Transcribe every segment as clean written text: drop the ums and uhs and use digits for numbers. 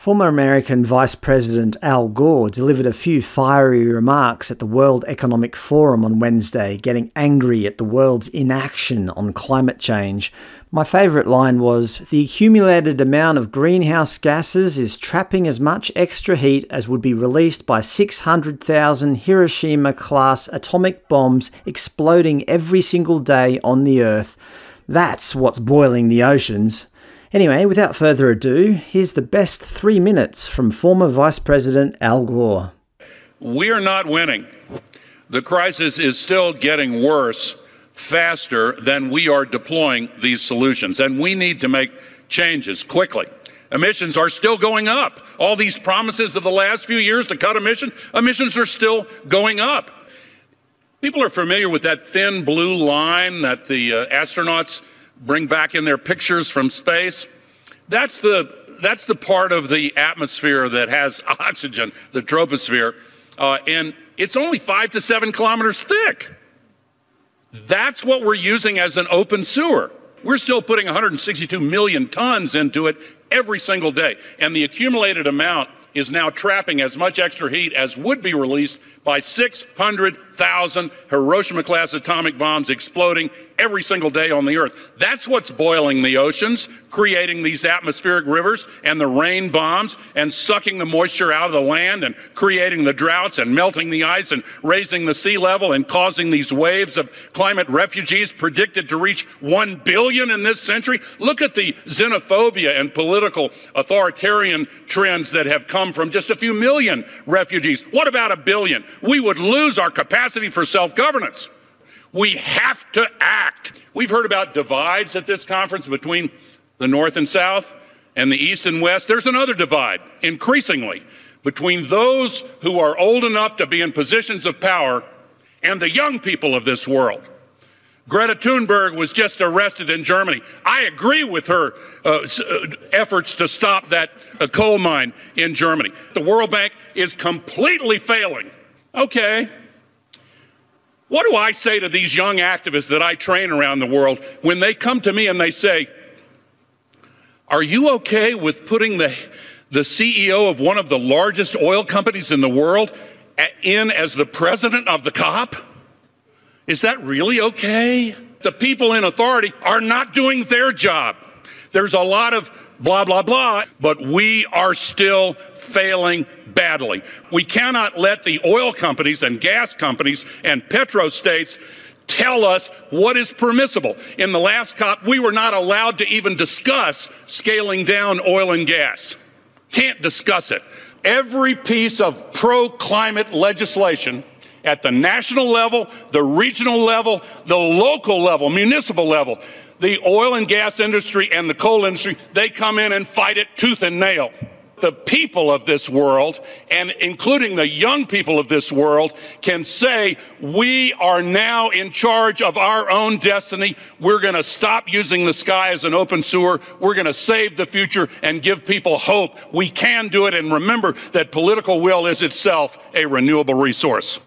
Former American Vice President Al Gore delivered a few fiery remarks at the World Economic Forum on Wednesday, getting angry at the world's inaction on climate change. My favourite line was, "The accumulated amount of greenhouse gases is trapping as much extra heat as would be released by 600,000 Hiroshima-class atomic bombs exploding every single day on the Earth. That's what's boiling the oceans." Anyway, without further ado, here's the best 3 minutes from former Vice President Al Gore. We're not winning. The crisis is still getting worse faster than we are deploying these solutions, and we need to make changes quickly. Emissions are still going up. All these promises of the last few years to cut emissions are still going up. People are familiar with that thin blue line that the astronauts bring back in their pictures from space. That's the part of the atmosphere that has oxygen, the troposphere, and it's only 5 to 7 kilometers thick. That's what we're using as an open sewer. We're still putting 162 million tons into it every single day, and the accumulated amount is now trapping as much extra heat as would be released by 600,000 Hiroshima-class atomic bombs exploding every single day on the Earth. That's what's boiling the oceans, creating these atmospheric rivers and the rain bombs and sucking the moisture out of the land and creating the droughts and melting the ice and raising the sea level and causing these waves of climate refugees predicted to reach 1 billion in this century. Look at the xenophobia and political authoritarian trends that have come from just a few million refugees. What about 1 billion? We would lose our capacity for self-governance. We have to act. We've heard about divides at this conference between the North and South and the East and West. There's another divide, increasingly, between those who are old enough to be in positions of power and the young people of this world. Greta Thunberg was just arrested in Germany. I agree with her efforts to stop that coal mine in Germany. The World Bank is completely failing. Okay. What do I say to these young activists that I train around the world when they come to me and they say, "Are you okay with putting the CEO of one of the largest oil companies in the world in as the president of the COP? Is that really okay?" The people in authority are not doing their job. There's a lot of blah, blah, blah, but we are still failing badly. We cannot let the oil companies and gas companies and Petro States tell us what is permissible. In the last COP, we were not allowed to even discuss scaling down oil and gas. Can't discuss it. Every piece of pro-climate legislation at the national level, the regional level, the local level, municipal level, the oil and gas industry and the coal industry, they come in and fight it tooth and nail. The people of this world, and including the young people of this world, can say, we are now in charge of our own destiny. We're going to stop using the sky as an open sewer. We're going to save the future and give people hope. We can do it, and remember that political will is itself a renewable resource.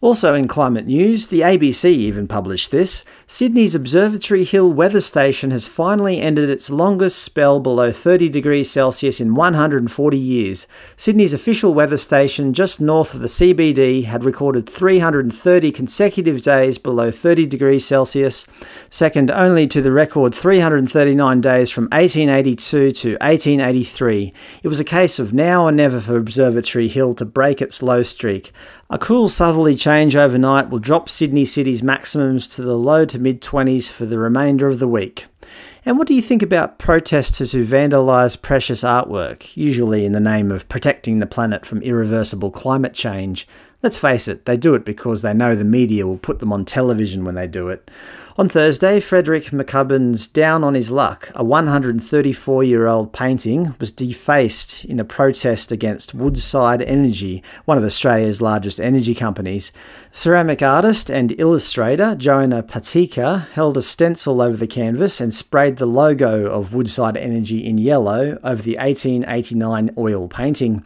Also in climate news, the ABC even published this, Sydney's Observatory Hill weather station has finally ended its longest spell below 30 degrees Celsius in 140 years. Sydney's official weather station just north of the CBD had recorded 330 consecutive days below 30 degrees Celsius, second only to the record 339 days from 1882 to 1883. It was a case of now or never for Observatory Hill to break its low streak. A cool southerly change overnight will drop Sydney City's maximums to the low to mid-20s for the remainder of the week. And what do you think about protesters who vandalise precious artwork, usually in the name of protecting the planet from irreversible climate change? Let's face it, they do it because they know the media will put them on television when they do it. On Thursday, Frederick McCubbin's Down on His Luck, a 134-year-old painting, was defaced in a protest against Woodside Energy, one of Australia's largest energy companies. Ceramic artist and illustrator Joanna Patika held a stencil over the canvas and sprayed the logo of Woodside Energy in yellow over the 1889 oil painting.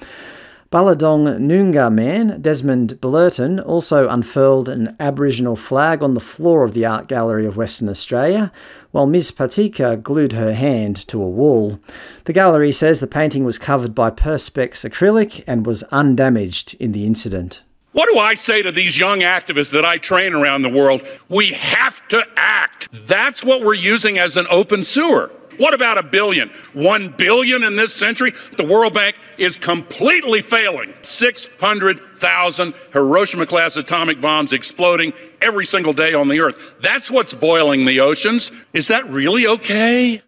Balladong Noongar man Desmond Blurton also unfurled an Aboriginal flag on the floor of the Art Gallery of Western Australia, while Ms Patika glued her hand to a wall. The gallery says the painting was covered by Perspex acrylic and was undamaged in the incident. What do I say to these young activists that I train around the world? We have to act. That's what we're using as an open sewer. What about $1 billion? $1 billion in this century? The World Bank is completely failing. 600,000 Hiroshima-class atomic bombs exploding every single day on the Earth. That's what's boiling the oceans. Is that really okay?